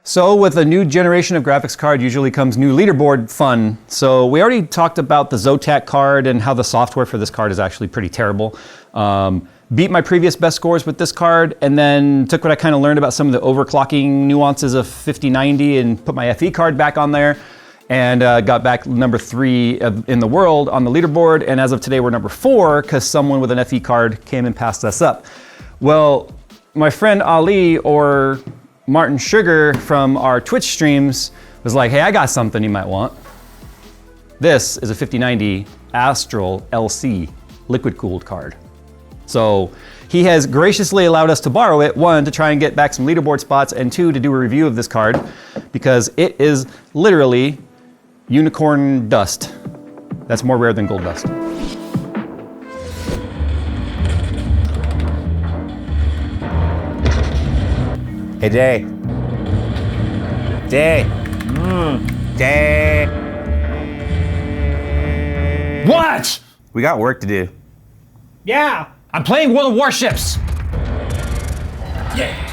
So with a new generation of graphics card usually comes new leaderboard fun. So we already talked about the Zotac card and how the software for this card is actually pretty terrible. Beat my previous best scores with this card, and then took what I kind of learned about some of the overclocking nuances of 5090 and put my FE card back on there, and got back number 3 in the world on the leaderboard. And as of today, we're number 4 because someone with an FE card came and passed us up. Well, my friend Ali, or Martin Sugar from our Twitch streams, was like, hey, I got something you might want. This is a 5090 Astral LC liquid cooled card. So he has graciously allowed us to borrow it, 1, to try and get back some leaderboard spots, and 2, to do a review of this card, because it is literally unicorn dust. That's more rare than gold dust. Hey, Day. Day. Day. What? We got work to do. Yeah, I'm playing World of Warships. Yeah.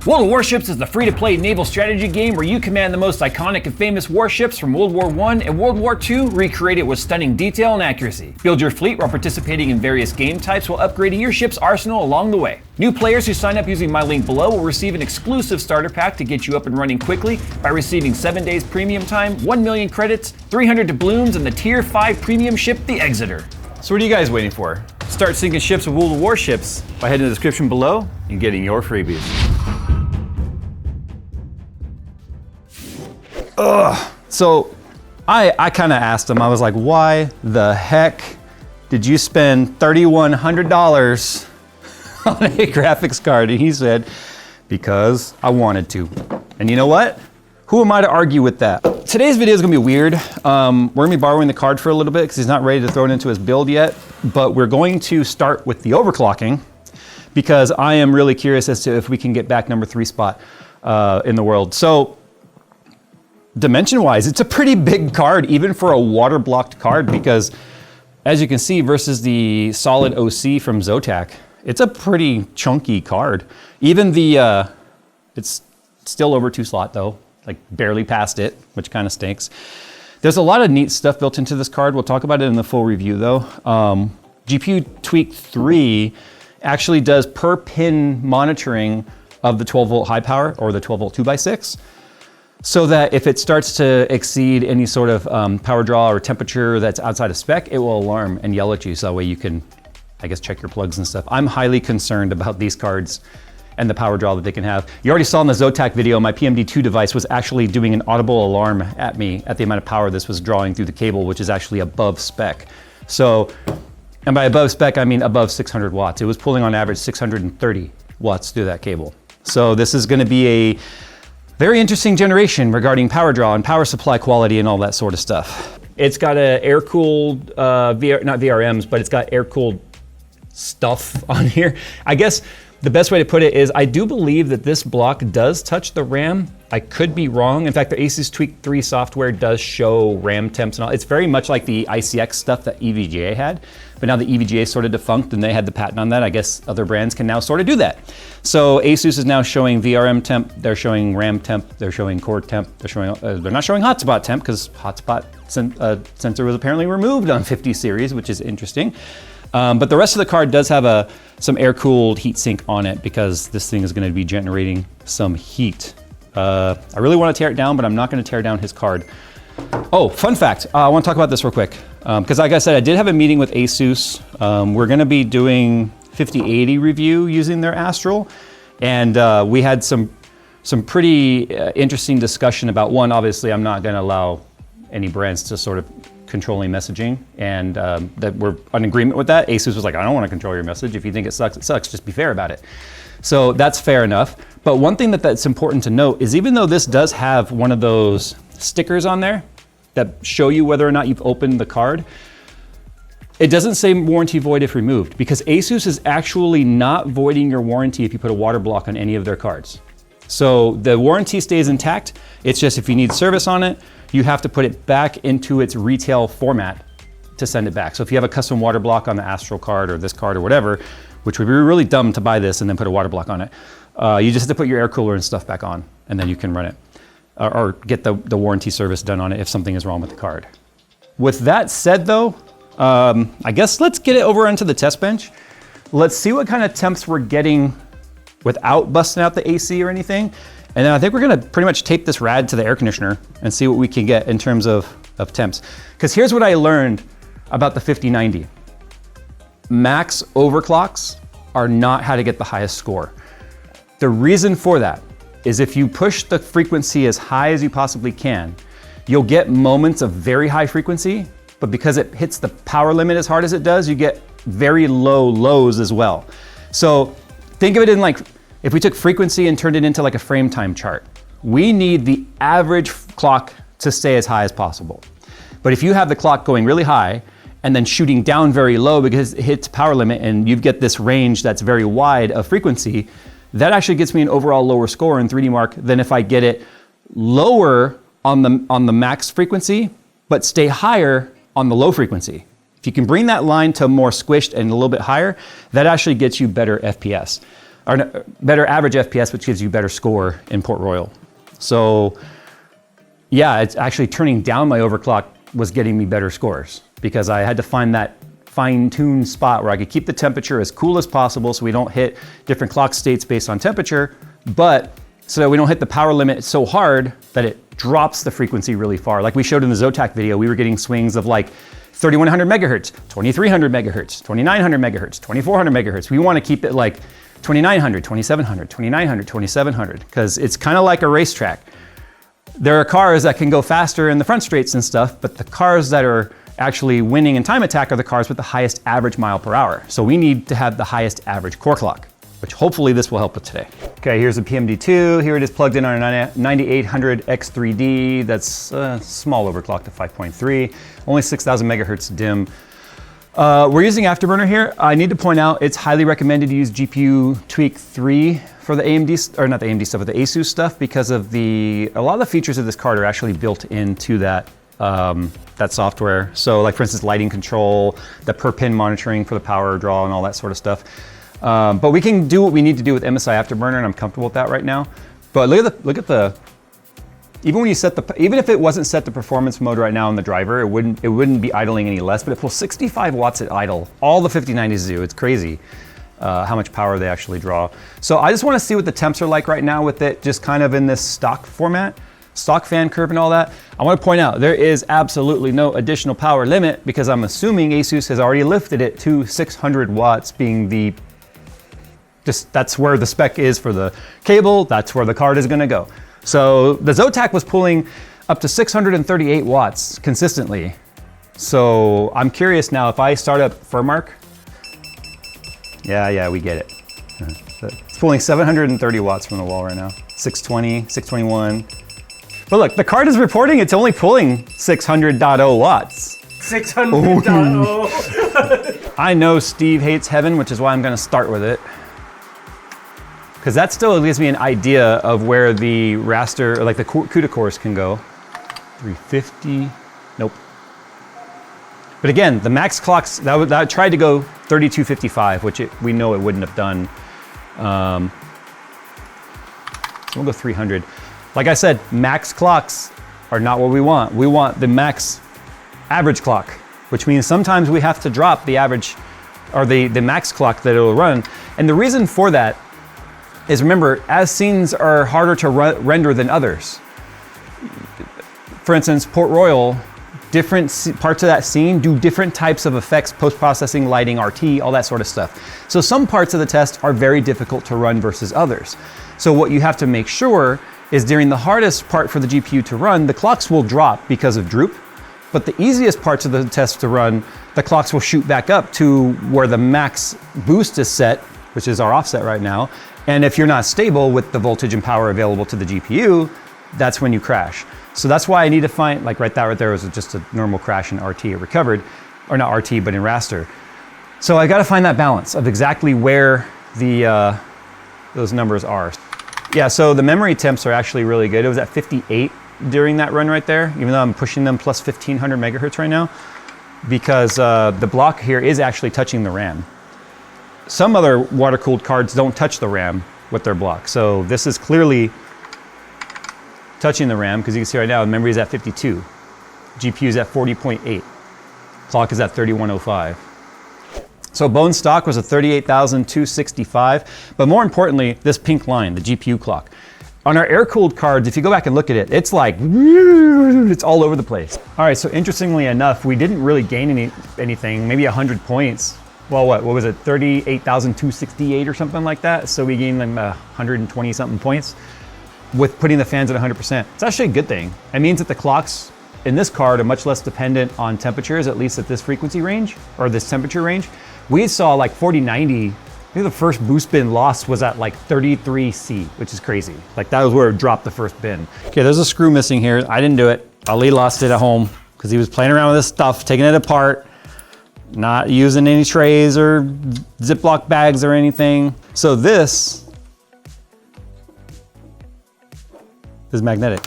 World of Warships is the free-to-play naval strategy game where you command the most iconic and famous warships from World War I and World War II, recreated with stunning detail and accuracy. Build your fleet while participating in various game types while upgrading your ship's arsenal along the way. New players who sign up using my link below will receive an exclusive starter pack to get you up and running quickly by receiving 7 days premium time, 1 million credits, 300 doubloons, and the Tier 5 premium ship, the Exeter. So what are you guys waiting for? Start sinking ships with World of Warships by heading to the description below and getting your freebies. So I kind of asked him, I was like, why the heck did you spend $3,100 on a graphics card? And he said, because I wanted to. And you know what? Who am I to argue with that? Today's video is gonna be weird. We're gonna be borrowing the card for a little bit because he's not ready to throw it into his build yet, but we're going to start with the overclocking because I am really curious as to if we can get back number 3 spot in the world. So dimension-wise, it's a pretty big card, even for a water-blocked card, because as you can see, versus the solid OC from Zotac, it's a pretty chunky card. Even the, it's still over 2 slot though, like barely past it, which kind of stinks. There's a lot of neat stuff built into this card. We'll talk about it in the full review though. GPU Tweak 3 actually does per pin monitoring of the 12 volt high power or the 12 volt 2x6. So that if it starts to exceed any sort of power draw or temperature that's outside of spec, it will alarm and yell at you. So that way you can, I guess, check your plugs and stuff. I'm highly concerned about these cards and the power draw that they can have. You already saw in the Zotac video, my PMD2 device was actually doing an audible alarm at me at the amount of power this was drawing through the cable, which is actually above spec. So, and by above spec, I mean above 600 watts. It was pulling on average 630 watts through that cable. So this is gonna be a very interesting generation regarding power draw and power supply quality and all that sort of stuff. It's got a air-cooled, not VRMs, but it's got air-cooled stuff on here. I guess the best way to put it is I do believe that this block does touch the RAM. I could be wrong. In fact, the ASUS Tweak 3 software does show RAM temps and all. It's very much like the ICX stuff that EVGA had, but now the EVGA sort of defunct and they had the patent on that. I guess other brands can now sort of do that. So ASUS is now showing VRM temp, they're showing RAM temp, they're showing core temp, they're showing, they're not showing hotspot temp because hotspot sensor was apparently removed on 50 series, which is interesting. But the rest of the card does have some air-cooled heat sink on it because this thing is going to be generating some heat. I really want to tear it down, but I'm not going to tear down his card. Oh, fun fact. I want to talk about this real quick. Because like I said, I did have a meeting with ASUS. We're going to be doing 5080 review using their Astral. And we had some pretty interesting discussion about, one, obviously I'm not going to allow any brands to sort of controlling messaging, and that we're in agreement with that. ASUS was like, I don't want to control your message. If you think it sucks, just be fair about it. So that's fair enough. But one thing that's important to note is even though this does have one of those stickers on there that show you whether or not you've opened the card, it doesn't say warranty void if removed, because ASUS is actually not voiding your warranty if you put a water block on any of their cards. So the warranty stays intact. It's just if you need service on it, you have to put it back into its retail format to send it back. So if you have a custom water block on the Astral card or this card or whatever, which would be really dumb to buy this and then put a water block on it, you just have to put your air cooler and stuff back on and then you can run it. or get the warranty service done on it if something is wrong with the card. With that said though, I guess let's get it over onto the test bench. Let's see what kind of temps we're getting without busting out the AC or anything. And then I think we're gonna pretty much tape this rad to the air conditioner and see what we can get in terms of temps. Because here's what I learned about the 5090. Max overclocks are not how to get the highest score. The reason for that is if you push the frequency as high as you possibly can, you'll get moments of very high frequency, but because it hits the power limit as hard as it does, you get very low lows as well. So think of it in like, if we took frequency and turned it into like a frame time chart, we need the average clock to stay as high as possible. But if you have the clock going really high and then shooting down very low because it hits power limit and you get this range that's very wide of frequency, that actually gets me an overall lower score in 3D Mark than if I get it lower on the max frequency, but stay higher on the low frequency. If you can bring that line to more squished and a little bit higher, that actually gets you better FPS, or better average FPS, which gives you better score in Port Royal. So yeah, it's actually turning down my overclock was getting me better scores because I had to find that fine-tuned spot where I could keep the temperature as cool as possible so we don't hit different clock states based on temperature, but so that we don't hit the power limit so hard that it drops the frequency really far. Like we showed in the Zotac video, we were getting swings of like 3100 megahertz, 2300 megahertz, 2900 megahertz, 2400 megahertz. We want to keep it like 2900, 2700, 2900, 2700, because it's kind of like a racetrack. There are cars that can go faster in the front straights and stuff, but the cars that are actually winning in time attack are the cars with the highest average mile per hour. So we need to have the highest average core clock, which hopefully this will help with today. Okay, here's the PMD2. Here it is plugged in on a 9800 X3D. That's a small overclock to 5.3, only 6000 megahertz dim. We're using Afterburner here. I need to point out it's highly recommended to use GPU Tweak 3 for the AMD, or not the AMD stuff, but the ASUS stuff because of a lot of the features of this card are actually built into that software. So like for instance, lighting control, the per pin monitoring for the power draw and all that sort of stuff. But we can do what we need to do with MSI Afterburner and I'm comfortable with that right now. But look at the, even when you set even if it wasn't set to performance mode right now in the driver, it wouldn't be idling any less, but it pulls 65 watts at idle. All the 5090s do, it's crazy how much power they actually draw. So I just wanna see what the temps are like right now with it just kind of in this stock format, stock fan curve and all that. I wanna point out, there is absolutely no additional power limit because I'm assuming ASUS has already lifted it to 600 watts being that's where the spec is for the cable, that's where the card is gonna go. So the Zotac was pulling up to 638 watts consistently. So I'm curious now if I start up Furmark, yeah, we get it. It's pulling 730 watts from the wall right now. 620, 621. But look, the card is reporting it's only pulling 600.0 watts. 600.0. I know Steve hates heaven, which is why I'm gonna start with it. Because that still gives me an idea of where the raster, or like the CUDA cores can go. 350, nope. But again, the max clocks, that tried to go 3255, which we know it wouldn't have done. So we'll go 300. Like I said, max clocks are not what we want. We want the max average clock, which means sometimes we have to drop the average, or the max clock that it'll run. And the reason for that is, remember, as scenes are harder to render than others. For instance, Port Royal, different parts of that scene do different types of effects, post-processing, lighting, RT, all that sort of stuff. So some parts of the test are very difficult to run versus others. So what you have to make sure is during the hardest part for the GPU to run, the clocks will drop because of droop, but the easiest parts of the test to run, the clocks will shoot back up to where the max boost is set, which is our offset right now. And if you're not stable with the voltage and power available to the GPU, that's when you crash. So that's why I need to find, like right there was just a normal crash in RT, it recovered, or not RT, but in raster. So I gotta find that balance of exactly where those numbers are. Yeah, so the memory temps are actually really good. It was at 58 during that run right there, even though I'm pushing them plus 1500 megahertz right now, because the block here is actually touching the RAM. Some other water-cooled cards don't touch the RAM with their block. So this is clearly touching the RAM, because you can see right now, memory is at 52. GPU is at 40.8. Clock is at 3105. So bone stock was a 38,265, but more importantly, this pink line, the GPU clock. On our air-cooled cards, if you go back and look at it, it's like, it's all over the place. All right, so interestingly enough, we didn't really gain anything, maybe 100 points. Well, what was it, 38,268 or something like that? So we gained like 120 something points with putting the fans at 100%. It's actually a good thing. It means that the clocks in this card are much less dependent on temperatures, at least at this frequency range, or this temperature range. We saw like 4090, I think the first boost bin loss was at like 33C, which is crazy. Like that was where it dropped the first bin. Okay, there's a screw missing here. I didn't do it. Ali lost it at home because he was playing around with this stuff, taking it apart, not using any trays or Ziploc bags or anything. So this is magnetic.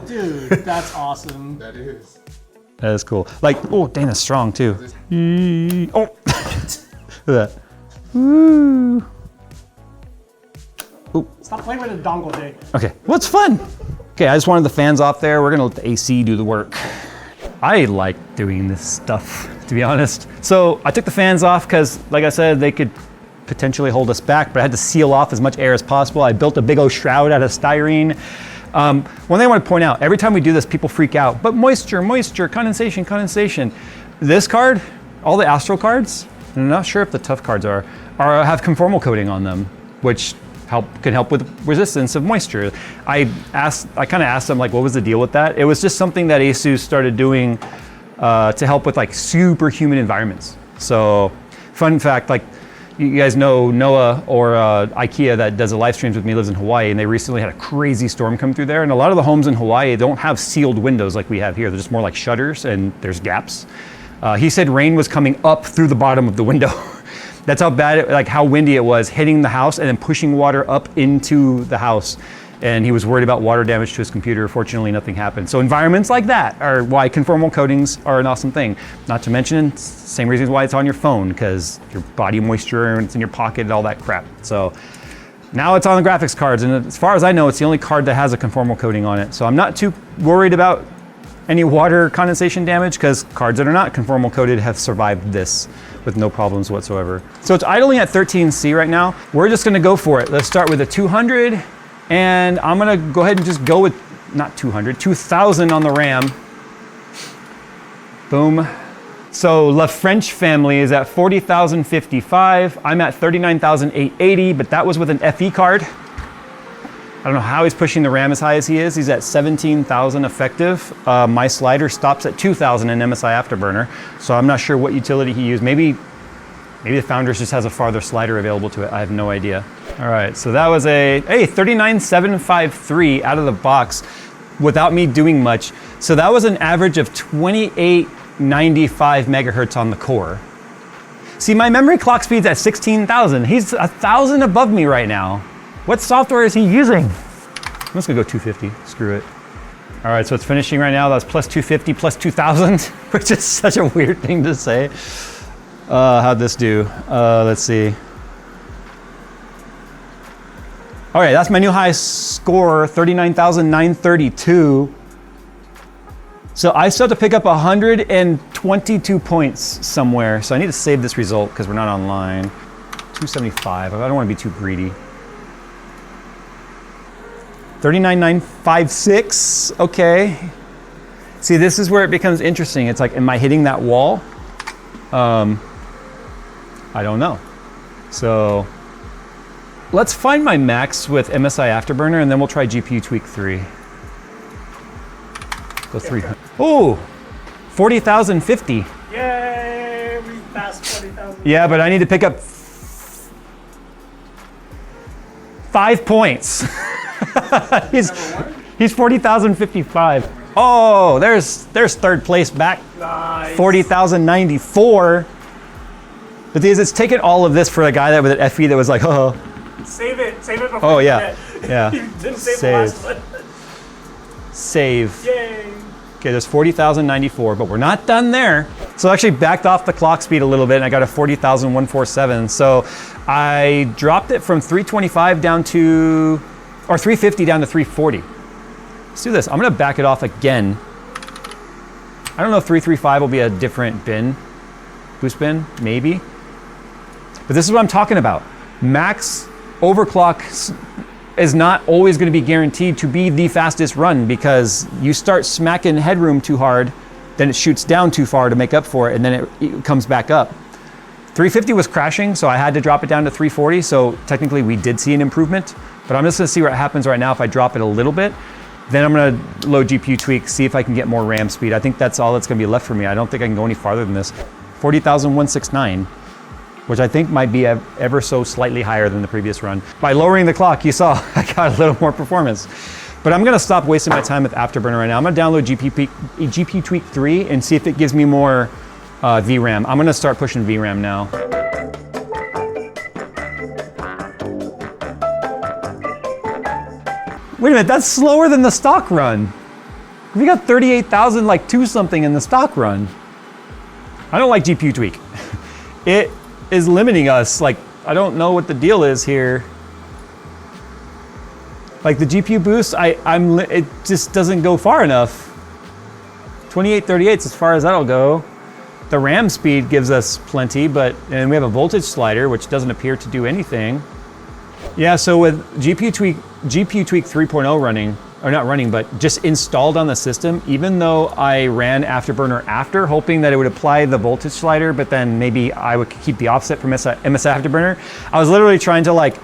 Dude, that's awesome. That is. That is cool. Like, oh, dang, that's strong too. Oh, look at that. Woo. Ooh. Stop playing with the dongle, Jay. Okay, well, it's fun. Okay, I just wanted the fans off there. We're gonna let the AC do the work. I like doing this stuff, to be honest. So I took the fans off because, like I said, they could potentially hold us back, but I had to seal off as much air as possible. I built a big old shroud out of styrene. One thing I want to point out, every time we do this, people freak out, but moisture, moisture, condensation, condensation. This card, all the Astral cards, and I'm not sure if the tough cards have conformal coating on them, which can help with resistance of moisture. I kind of asked them like, what was the deal with that? It was just something that ASUS started doing to help with like super humid environments. So fun fact, like you guys know Noah or IKEA that does the live streams with me lives in Hawaii, and they recently had a crazy storm come through there. And a lot of the homes in Hawaii don't have sealed windows like we have here. They're just more like shutters and there's gaps. He said rain was coming up through the bottom of the window. That's how bad, like how windy it was, hitting the house and then pushing water up into the house. And he was worried about water damage to his computer. Fortunately, nothing happened. So environments like that are why conformal coatings are an awesome thing. Not to mention, same reasons why it's on your phone, because your body moisture and it's in your pocket and all that crap. So now it's on the graphics cards. And as far as I know, it's the only card that has a conformal coating on it. So I'm not too worried about any water condensation damage because cards that are not conformal coated have survived this with no problems whatsoever. So it's idling at 13C right now. We're just gonna go for it. Let's start with a 200, and I'm gonna go ahead and just go with, not 200, 2000 on the RAM. Boom. So La French family is at 40,055. I'm at 39,880, but that was with an FE card. I don't know how he's pushing the RAM as high as he is. He's at 17,000 effective. My slider stops at 2,000 in MSI Afterburner, so I'm not sure what utility he used. Maybe the Founders just has a farther slider available to it. I have no idea. All right, so that was a 39,753 out of the box without me doing much. So that was an average of 2895 megahertz on the core. See, my memory clock speed's at 16,000. He's 1,000 above me right now. What software is he using? I'm just gonna go 250, screw it. All right, so it's finishing right now. That's plus 250, plus 2,000, which is such a weird thing to say. How'd this do? Let's see. All right, that's my new high score, 39,932. So I still have to pick up 122 points somewhere. So I need to save this result because we're not online. 275, I don't wanna be too greedy. 39,956, okay. See, this is where it becomes interesting. It's like, am I hitting that wall? I don't know. So let's find my max with MSI Afterburner and then we'll try GPU Tweak 3. Go 300. Oh, 40,050. Yay, we passed 40,000. Yeah, but I need to pick up 5 points. He's 40,055. Oh, there's third place back. Nice. 40,094. But it's taken all of this for a guy that with an FE that was like, oh. Save it before Oh you yeah, forget. yeah. You didn't save the last one. Save. Yay. Okay, there's 40,094, but we're not done there. So I actually backed off the clock speed a little bit and I got a 40,147. So I dropped it from 325 down to, or 350 down to 340. Let's do this. I'm gonna back it off again. I don't know if 335 will be a different bin, boost bin, maybe. But this is what I'm talking about. Max overclock is not always going to be guaranteed to be the fastest run, because you start smacking headroom too hard, then it shoots down too far to make up for it, and then it comes back up. 350 was crashing, so I had to drop it down to 340, so technically we did see an improvement, but I'm just going to see what happens right now if I drop it a little bit. Then I'm going to load GPU tweak, see if I can get more RAM speed. I think that's all that's going to be left for me. I don't think I can go any farther than this. 40,169, which I think might be ever so slightly higher than the previous run. By lowering the clock, you saw I got a little more performance. But I'm gonna stop wasting my time with Afterburner right now. I'm gonna download GPU Tweak 3 and see if it gives me more VRAM. I'm gonna start pushing VRAM now. Wait a minute, that's slower than the stock run. We got 38,000, like 2 something in the stock run. I don't like GPU Tweak. It is limiting us. Like, I don't know what the deal is here. Like the GPU boost, it just doesn't go far enough. 2838 is as far as that'll go. The RAM speed gives us plenty, and we have a voltage slider, which doesn't appear to do anything. Yeah, so with GPU Tweak 3.0 running, or not running, but just installed on the system, even though I ran Afterburner after, hoping that it would apply the voltage slider, but then maybe I would keep the offset from MS Afterburner. I was literally trying to like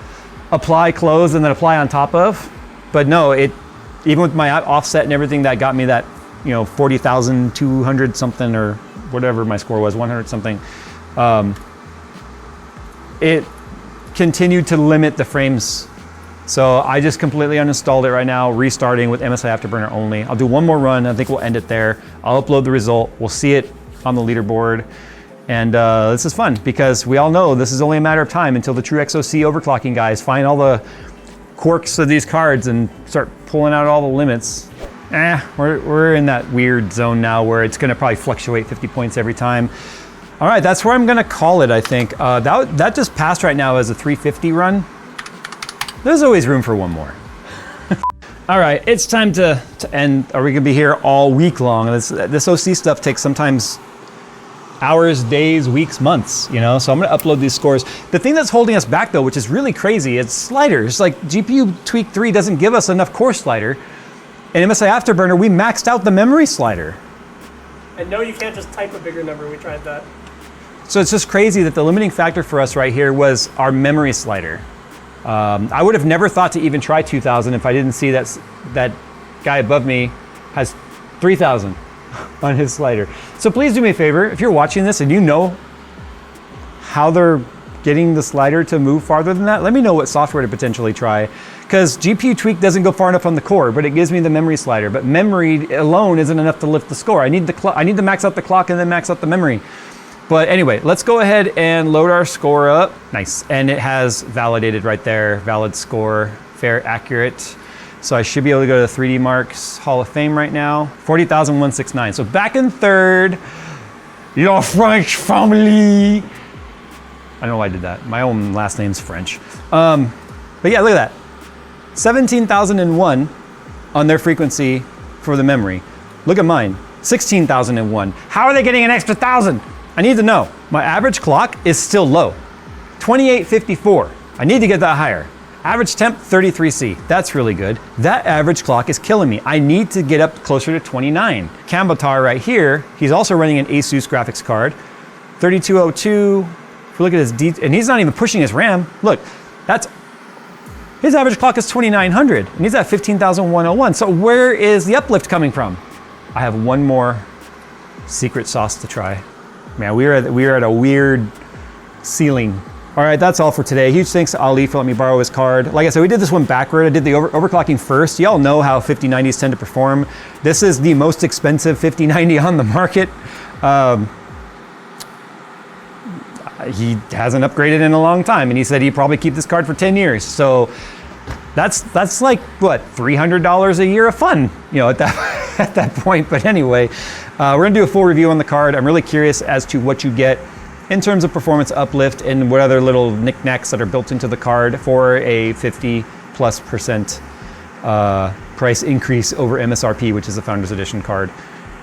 apply, close, and then apply on top of, but no, even with my offset and everything, that got me that, 40,200 something, or whatever my score was, 100 something. It continued to limit the frames. So I just completely uninstalled it right now, restarting with MSI Afterburner only. I'll do one more run. I think we'll end it there. I'll upload the result. We'll see it on the leaderboard. And this is fun, because we all know this is only a matter of time until the true XOC overclocking guys find all the quirks of these cards and start pulling out all the limits. We're in that weird zone now where it's gonna probably fluctuate 50 points every time. All right, that's where I'm gonna call it, I think. That just passed right now as a 350 run. There's always room for one more. All right, it's time to end. Are we gonna be here all week long? This OC stuff takes sometimes hours, days, weeks, months, So I'm gonna upload these scores. The thing that's holding us back though, which is really crazy, is sliders. Like GPU Tweak 3 doesn't give us enough core slider. In MSI Afterburner, we maxed out the memory slider. And no, you can't just type a bigger number. We tried that. So it's just crazy that the limiting factor for us right here was our memory slider. I would have never thought to even try 2,000 if I didn't see that guy above me has 3,000 on his slider. So please do me a favor, if you're watching this and you know how they're getting the slider to move farther than that, let me know what software to potentially try. Because GPU Tweak doesn't go far enough on the core, but it gives me the memory slider. But memory alone isn't enough to lift the score. I need to max out the clock and then max out the memory. But anyway, let's go ahead and load our score up. Nice, and it has validated right there, valid score, fair, accurate. So I should be able to go to 3D Marks Hall of Fame right now. 40,169, so back in third. Your French family. I don't know why I did that. My own last name's French. But yeah, look at that. 17,001 on their frequency for the memory. Look at mine, 16,001. How are they getting an extra 1,000? I need to know. My average clock is still low, 2854. I need to get that higher. Average temp, 33C. That's really good. That average clock is killing me. I need to get up closer to 29. Cambotar right here, he's also running an ASUS graphics card, 3202. If we look at his and he's not even pushing his RAM. Look, his average clock is 2,900, and he's at 15,101. So where is the uplift coming from? I have one more secret sauce to try. Man, we are at a weird ceiling. All right, that's all for today. Huge thanks to Ali for letting me borrow his card. Like I said, we did this one backward. I did the overclocking first. Y'all know how 5090s tend to perform. This is the most expensive 5090 on the market. He hasn't upgraded in a long time, and he said he'd probably keep this card for 10 years. So that's like, what, $300 a year of fun, at that point. But anyway, we're gonna do a full review on the card. I'm really curious as to what you get in terms of performance uplift and what other little knickknacks that are built into the card for a 50+% price increase over MSRP, which is the Founders Edition card.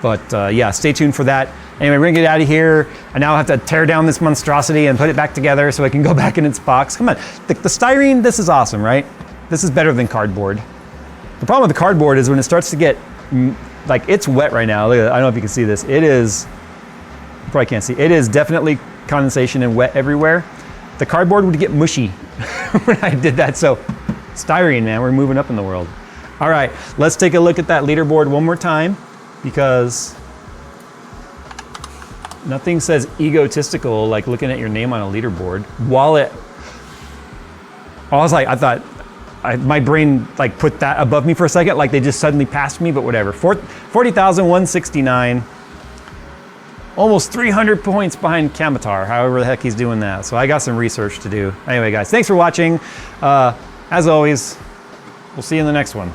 But yeah, stay tuned for that. Anyway, we're gonna get out of here. I now have to tear down this monstrosity and put it back together so it can go back in its box. Come on, the styrene, this is awesome, right? This is better than cardboard. The problem with the cardboard is when it starts to get, like it's wet right now. Look at that. I don't know if you can see this. It is, you probably can't see. It is definitely condensation and wet everywhere. The cardboard would get mushy when I did that. So styrene, man, we're moving up in the world. All right, let's take a look at that leaderboard one more time, because nothing says egotistical like looking at your name on a leaderboard. I thought, my brain like put that above me for a second, like they just suddenly passed me, but whatever. 40,169, almost 300 points behind Kamatar, however the heck he's doing that. So I got some research to do. Anyway, guys, thanks for watching. As always, we'll see you in the next one.